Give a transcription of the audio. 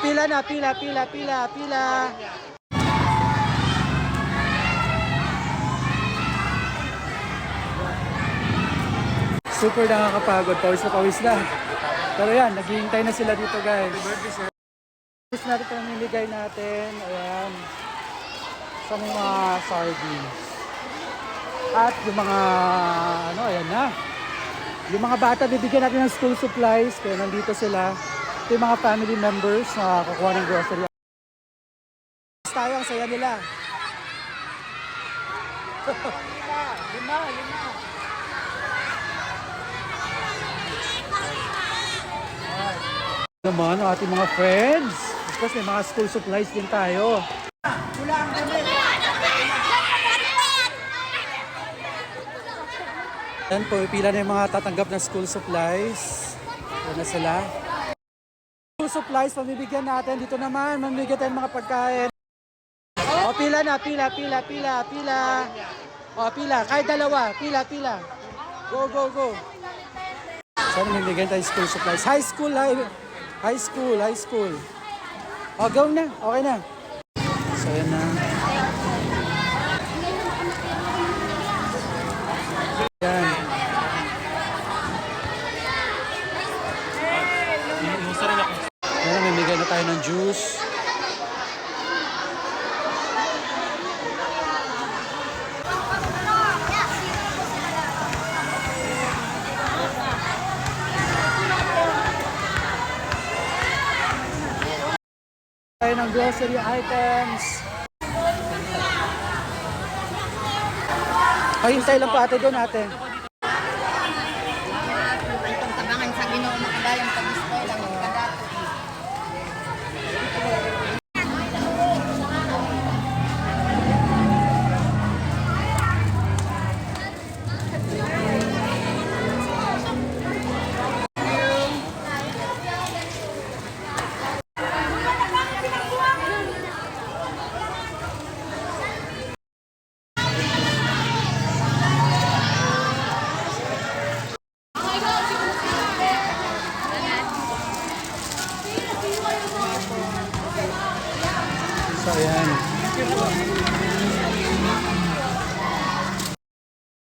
pila na, pila. Super nakakapagod, pawis na. Pero yan, naghihintay na sila dito guys. Gusto natin itong niligay natin, ayan, sa mga sardines. At yung mga, ayan na. Yung mga bata, bibigyan natin ng school supplies, kaya nandito sila. Ito yung mga family members na kukuha ng grocery. Tayo, ang saya nila. lima. Naman ang ating mga friends. Of course, may mga school supplies din tayo. Yan po, pila na yung mga tatanggap na school supplies. Yan na sila. School supplies, pamibigyan natin. Dito naman, mamibigyan tayo ng mga pagkain. O, pila na, pila. O, pila. Kahit dalawa, pila. Go. So, mamibigyan tayo school supplies. High school. O, go na. Okay na. So, yan na. Yan. Yan, mamimigay na tayo ng juice. Tayo ng grocery items. Hintay lang po ate doon natin. Itong tabangan sa Ginoo makadayang pag-display lang ng kadato. So, ayan.